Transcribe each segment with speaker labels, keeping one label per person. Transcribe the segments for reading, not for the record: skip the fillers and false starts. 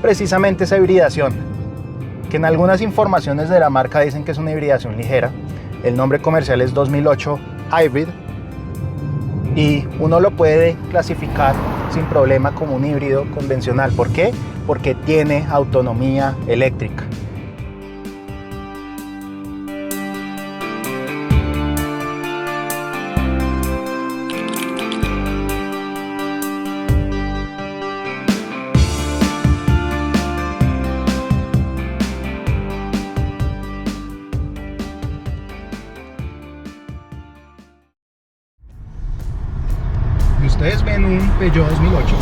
Speaker 1: precisamente esa hibridación, que en algunas informaciones de la marca dicen que es una hibridación ligera. El nombre comercial es 2008 Hybrid y uno lo puede clasificar sin problema como un híbrido convencional. ¿Por qué? Porque tiene autonomía eléctrica. Y ustedes ven un Peugeot 2008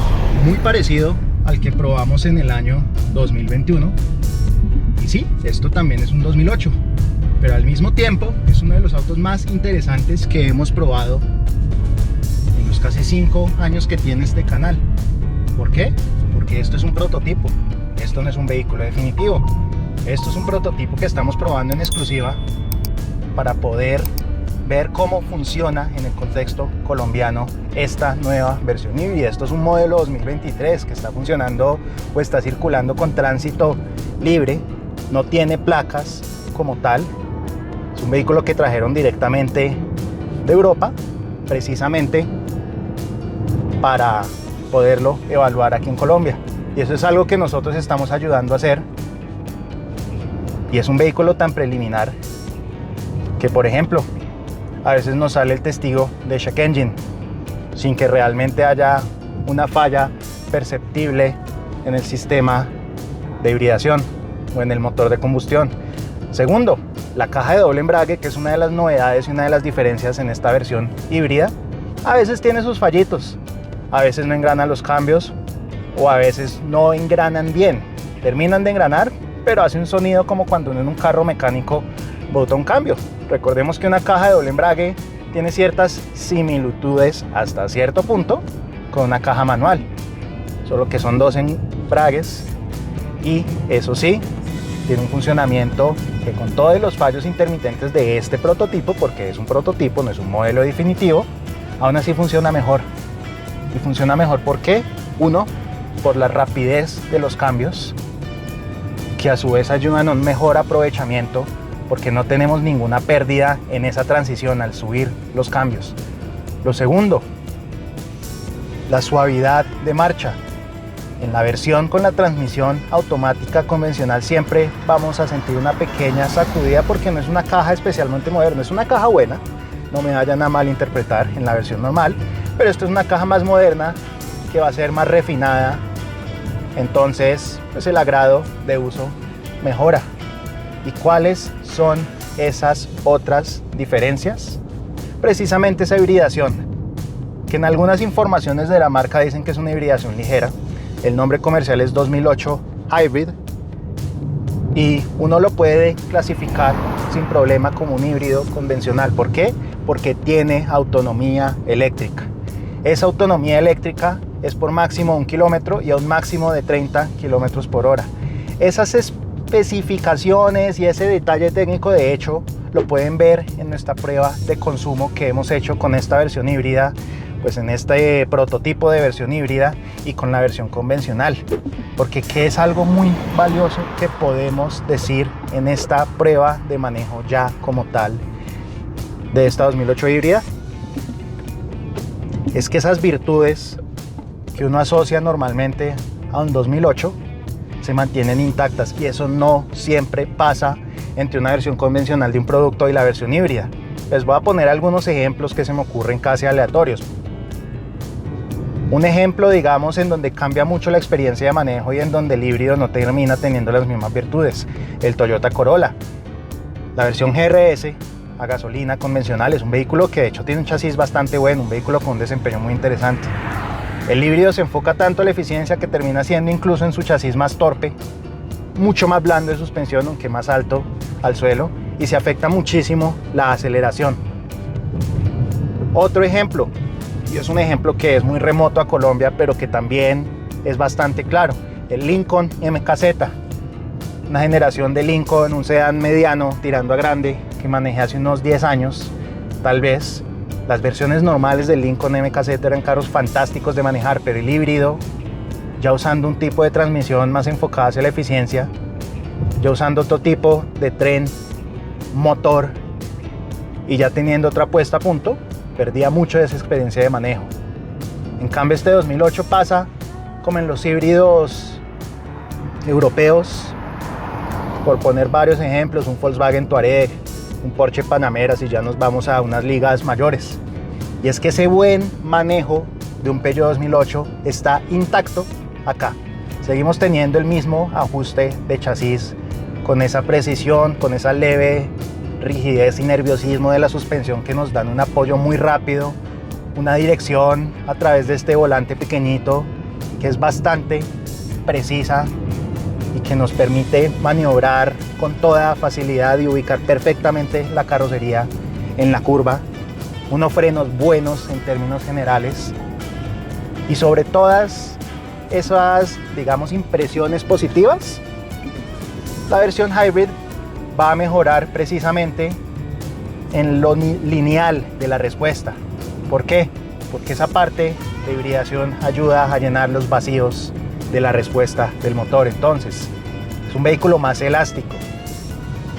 Speaker 1: muy parecido al que probamos en el año 2021. Y sí, esto también es un 2008, pero al mismo tiempo es uno de los autos más interesantes que hemos probado en los casi 5 años que tiene este canal. ¿Por qué? Porque esto es un prototipo, esto no es un vehículo definitivo. Esto es un prototipo que estamos probando en exclusiva para poder ver cómo funciona en el contexto colombiano esta nueva versión híbrida. Esto es un modelo 2023 que está funcionando o está circulando con tránsito libre, no tiene placas como tal. Es un vehículo que trajeron directamente de Europa, precisamente para poderlo evaluar aquí en Colombia. Y eso es algo que nosotros estamos ayudando a hacer. Y es un vehículo tan preliminar que, por ejemplo, a veces nos sale el testigo de check engine sin que realmente haya una falla perceptible en el sistema de hibridación o en el motor de combustión. Segundo, la caja de doble embrague, que es una de las novedades y una de las diferencias en esta versión híbrida, a veces tiene sus fallitos, a veces no engranan los cambios o a veces no engranan bien. Terminan de engranar, pero hace un sonido como cuando uno en un carro mecánico bota un cambio. Recordemos que una caja de doble embrague tiene ciertas similitudes hasta cierto punto con una caja manual, solo que son 2 embragues y eso sí, tiene un funcionamiento que con todos los fallos intermitentes de este prototipo, porque es un prototipo, no es un modelo definitivo, aún así funciona mejor. Y funciona mejor ¿por qué? Uno, por la rapidez de los cambios, que a su vez ayudan a un mejor aprovechamiento porque no tenemos ninguna pérdida en esa transición al subir los cambios. Lo segundo, la suavidad de marcha. En la versión con la transmisión automática convencional siempre vamos a sentir una pequeña sacudida porque no es una caja especialmente moderna, es una caja buena, no me vayan a malinterpretar en la versión normal, pero esto es una caja más moderna que va a ser más refinada, entonces pues el agrado de uso mejora. ¿Y cuáles son esas otras diferencias? Precisamente esa hibridación, que en algunas informaciones de la marca dicen que es una hibridación ligera. El nombre comercial es 2008 Hybrid y uno lo puede clasificar sin problema como un híbrido convencional. ¿Por qué? Porque tiene autonomía eléctrica. Esa autonomía eléctrica es por máximo 1 kilómetro y a un máximo de 30 kilómetros por hora. Esas especificaciones y ese detalle técnico, de hecho, lo pueden ver en nuestra prueba de consumo que hemos hecho con esta versión híbrida, pues en este prototipo de versión híbrida y con la versión convencional. Porque ¿qué es algo muy valioso que podemos decir en esta prueba de manejo ya como tal de esta 2008 híbrida? Es que esas virtudes que uno asocia normalmente a un 2008 se mantienen intactas y eso no siempre pasa entre una versión convencional de un producto y la versión híbrida. Les voy a poner algunos ejemplos que se me ocurren casi aleatorios. Un ejemplo, digamos, en donde cambia mucho la experiencia de manejo y en donde el híbrido no termina teniendo las mismas virtudes. El Toyota Corolla. La versión GRS a gasolina convencional es un vehículo que de hecho tiene un chasis bastante bueno, un vehículo con un desempeño muy interesante. El híbrido se enfoca tanto en la eficiencia que termina siendo incluso en su chasis más torpe, mucho más blando de suspensión, aunque más alto al suelo, y se afecta muchísimo la aceleración. Otro ejemplo, y es un ejemplo que es muy remoto a Colombia, pero que también es bastante claro, el Lincoln MKZ, una generación de Lincoln, un sedán mediano tirando a grande que manejé hace unos 10 años, tal vez. Las versiones normales del Lincoln MKZ eran carros fantásticos de manejar, pero el híbrido ya usando un tipo de transmisión más enfocada hacia la eficiencia, ya usando otro tipo de tren, motor, y ya teniendo otra puesta a punto, perdía mucho de esa experiencia de manejo. En cambio, este 2008 pasa como en los híbridos europeos, por poner varios ejemplos, un Volkswagen Touareg, un Porsche Panamera, si ya nos vamos a unas ligas mayores. Y es que ese buen manejo de un Peugeot 2008 está intacto acá. Seguimos teniendo el mismo ajuste de chasis, con esa precisión, con esa leve rigidez y nerviosismo de la suspensión que nos dan un apoyo muy rápido, una dirección a través de este volante pequeñito que es bastante precisa y que nos permite maniobrar con toda facilidad y ubicar perfectamente la carrocería en la curva, unos frenos buenos en términos generales, y sobre todas esas, digamos, impresiones positivas, la versión Hybrid va a mejorar precisamente en lo lineal de la respuesta. ¿Por qué? Porque esa parte de hibridación ayuda a llenar los vacíos de la respuesta del motor. Entonces, es un vehículo más elástico.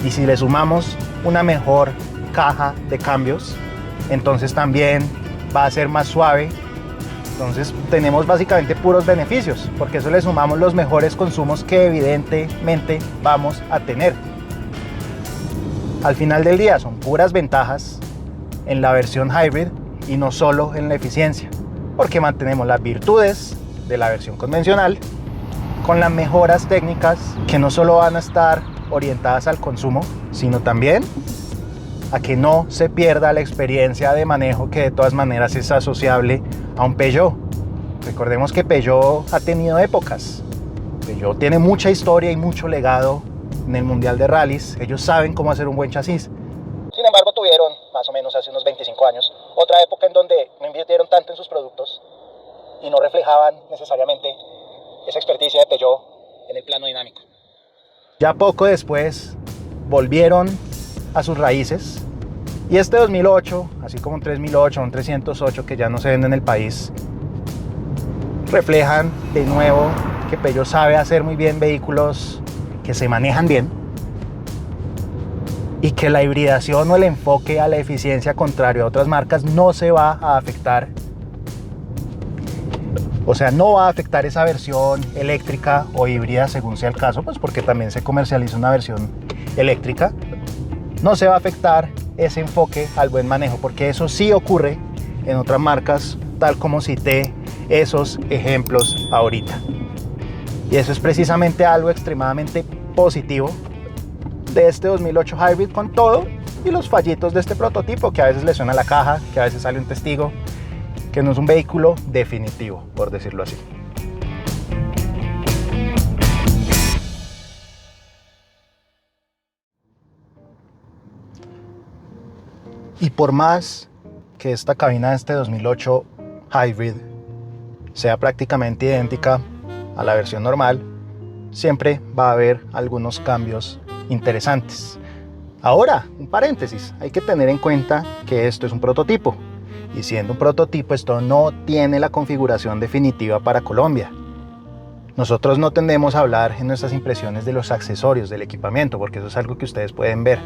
Speaker 1: Y si le sumamos una mejor caja de cambios, entonces también va a ser más suave. Entonces tenemos básicamente puros beneficios, porque eso le sumamos los mejores consumos que evidentemente vamos a tener. Al final del día son puras ventajas en la versión Hybrid y no solo en la eficiencia, porque mantenemos las virtudes de la versión convencional con las mejoras técnicas que no solo van a estar orientadas al consumo, sino también a que no se pierda la experiencia de manejo, que de todas maneras es asociable a un Peugeot. Recordemos que Peugeot ha tenido épocas. Peugeot tiene mucha historia y mucho legado en el Mundial de Rallys. Ellos saben cómo hacer un buen chasis. Sin embargo, tuvieron, más o menos hace unos 25 años, otra época en donde no invirtieron tanto en sus productos y no reflejaban necesariamente esa experticia de Peugeot en el plano dinámico. Ya poco después volvieron a sus raíces, y este 2008, así como un 3008, un 308 que ya no se vende en el país, reflejan de nuevo que Peugeot sabe hacer muy bien vehículos que se manejan bien, y que la hibridación o el enfoque a la eficiencia, contrario a otras marcas, no se va a afectar. O sea, no va a afectar esa versión eléctrica o híbrida, según sea el caso, pues porque también se comercializa una versión eléctrica. No se va a afectar ese enfoque al buen manejo, porque eso sí ocurre en otras marcas, tal como cité esos ejemplos ahorita. Y eso es precisamente algo extremadamente positivo de este 2008 Hybrid, con todo y los fallitos de este prototipo, que a veces le suena la caja, que a veces sale un testigo, que no es un vehículo definitivo, por decirlo así. Y por más que esta cabina de este 2008 Hybrid sea prácticamente idéntica a la versión normal, siempre va a haber algunos cambios interesantes. Ahora, un paréntesis, hay que tener en cuenta que esto es un prototipo, y siendo un prototipo, esto no tiene la configuración definitiva para Colombia. Nosotros no tendemos a hablar en nuestras impresiones de los accesorios del equipamiento, porque eso es algo que ustedes pueden ver.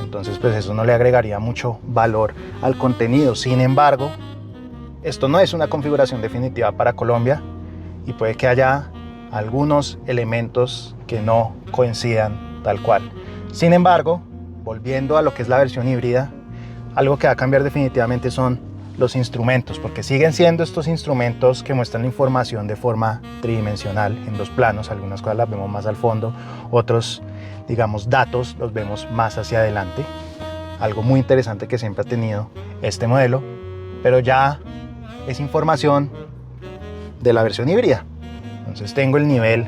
Speaker 1: Entonces, pues eso no le agregaría mucho valor al contenido. Sin embargo, esto no es una configuración definitiva para Colombia, y puede que haya algunos elementos que no coincidan tal cual. Sin embargo, volviendo a lo que es la versión híbrida, algo que va a cambiar definitivamente son los instrumentos, porque siguen siendo estos instrumentos que muestran la información de forma tridimensional en dos planos. Algunas cosas las vemos más al fondo, otros, digamos, datos los vemos más hacia adelante. Algo muy interesante que siempre ha tenido este modelo, pero ya es información de la versión híbrida. Entonces tengo el nivel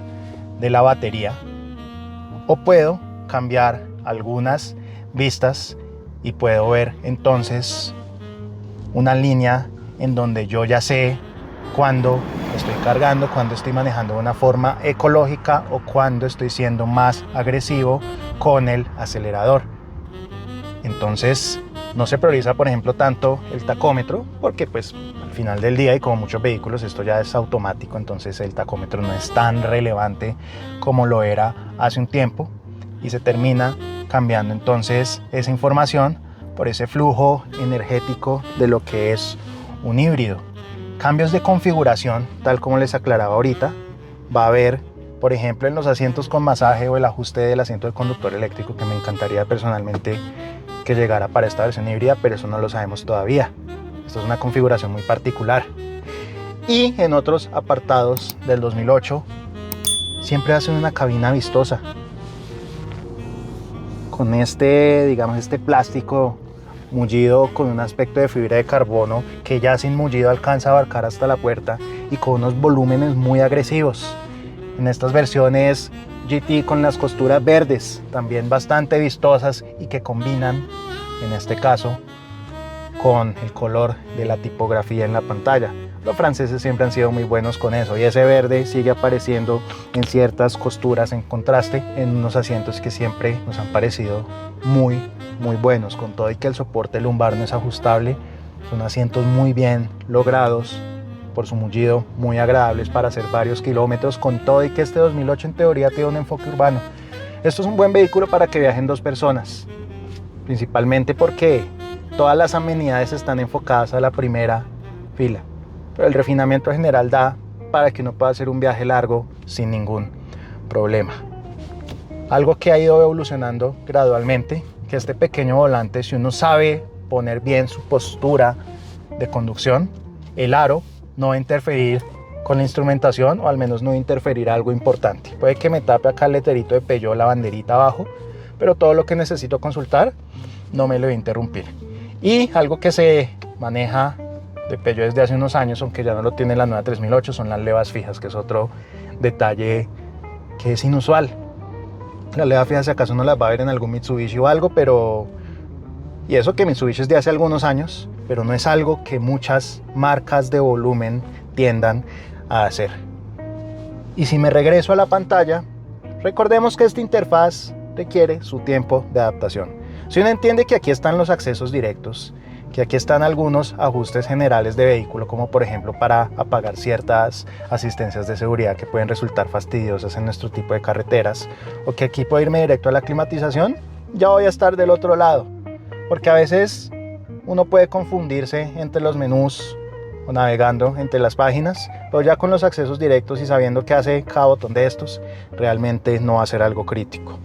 Speaker 1: de la batería, o puedo cambiar algunas vistas y puedo ver entonces una línea en donde yo ya sé cuándo estoy cargando, cuándo estoy manejando de una forma ecológica o cuándo estoy siendo más agresivo con el acelerador. Entonces No se prioriza, por ejemplo, tanto el tacómetro, porque pues al final del día, y como muchos vehículos, esto ya es automático, entonces el tacómetro no es tan relevante como lo era hace un tiempo, y se termina cambiando entonces esa información por ese flujo energético de lo que es un híbrido. Cambios de configuración, tal como les aclaraba ahorita, va a haber, por ejemplo, en los asientos con masaje o el ajuste del asiento del conductor eléctrico, que me encantaría personalmente que llegara para esta versión híbrida, pero eso no lo sabemos todavía. Esto es una configuración muy particular. Y en otros apartados del 2008 siempre hacen una cabina vistosa con este plástico mullido con un aspecto de fibra de carbono que ya sin mullido alcanza a abarcar hasta la puerta y con unos volúmenes muy agresivos. En estas versiones GT con las costuras verdes, también bastante vistosas y que combinan, en este caso, con el color de la tipografía en la pantalla. Los franceses siempre han sido muy buenos con eso, y ese verde sigue apareciendo en ciertas costuras en contraste en unos asientos que siempre nos han parecido muy buenos, con todo y que el soporte lumbar no es ajustable. Son asientos muy bien logrados, por su mullido muy agradables para hacer varios kilómetros, con todo y que este 2008 en teoría tiene un enfoque urbano. Esto es un buen vehículo para que viajen dos personas, principalmente porque todas las amenidades están enfocadas a la primera fila, pero el refinamiento general da para que uno pueda hacer un viaje largo sin ningún problema. Algo que ha ido evolucionando gradualmente, que este pequeño volante, si uno sabe poner bien su postura de conducción, el aro no va a interferir con la instrumentación, o al menos no va a interferir algo importante. Puede que me tape acá el letrerito de Peugeot, la banderita abajo, pero todo lo que necesito consultar no me lo va a interrumpir. Y algo que se maneja de Peugeot desde hace unos años, aunque ya no lo tiene la nueva 3008, son las levas fijas, que es otro detalle que es inusual. Las levas fijas, si acaso no las va a ver en algún Mitsubishi o algo, pero... y eso que Mitsubishi es de hace algunos años, pero no es algo que muchas marcas de volumen tiendan a hacer. Y si me regreso a la pantalla, recordemos que esta interfaz requiere su tiempo de adaptación. Si uno entiende que aquí están los accesos directos, que aquí están algunos ajustes generales de vehículo, como por ejemplo para apagar ciertas asistencias de seguridad que pueden resultar fastidiosas en nuestro tipo de carreteras, o que aquí puedo irme directo a la climatización, ya voy a estar del otro lado, porque a veces uno puede confundirse entre los menús o navegando entre las páginas, pero ya con los accesos directos y sabiendo qué hace cada botón de estos, realmente no va a ser algo crítico.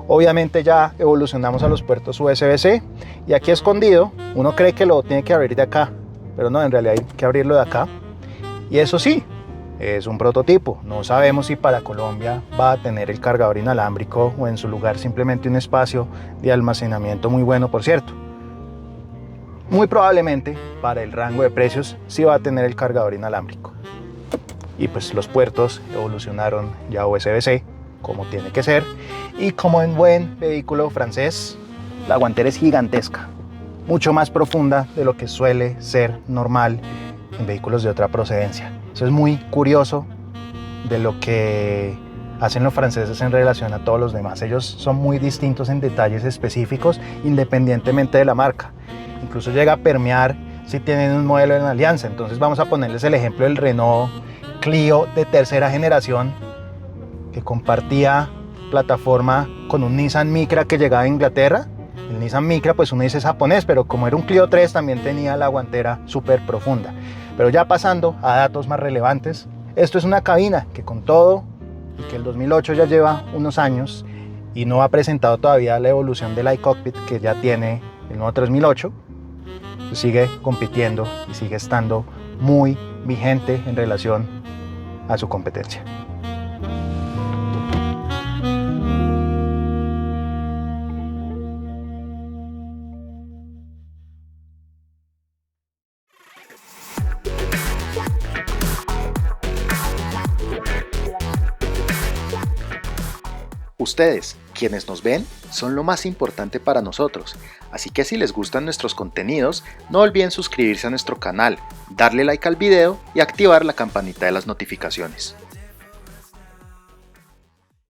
Speaker 1: Obviamente ya evolucionamos a los puertos USB-C, y aquí escondido uno cree que lo tiene que abrir de acá, pero no, en realidad hay que abrirlo de acá. Y eso sí, es un prototipo, no sabemos si para Colombia va a tener el cargador inalámbrico o en su lugar simplemente un espacio de almacenamiento muy bueno, por cierto. Muy probablemente para el rango de precios sí va a tener el cargador inalámbrico. Y pues los puertos evolucionaron ya a USB-C, como tiene que ser, y como en buen vehículo francés, la guantera es gigantesca, mucho más profunda de lo que suele ser normal en vehículos de otra procedencia. Eso es muy curioso de lo que hacen los franceses en relación a todos los demás. Ellos son muy distintos en detalles específicos independientemente de la marca. Incluso llega a permear si tienen un modelo en alianza. Entonces vamos a ponerles el ejemplo del Renault Clio de tercera generación, que compartía plataforma con un Nissan Micra que llegaba a Inglaterra. El Nissan Micra, pues uno dice es japonés, pero como era un Clio 3 también tenía la guantera súper profunda. Pero ya pasando a datos más relevantes, esto es una cabina que con todo y que el 2008 ya lleva unos años y no ha presentado todavía la evolución del iCockpit que ya tiene el nuevo 3008, pues sigue compitiendo y sigue estando muy vigente en relación a su competencia.
Speaker 2: Ustedes, quienes nos ven, son lo más importante para nosotros, así que si les gustan nuestros contenidos, no olviden suscribirse a nuestro canal, darle like al video y activar la campanita de las notificaciones.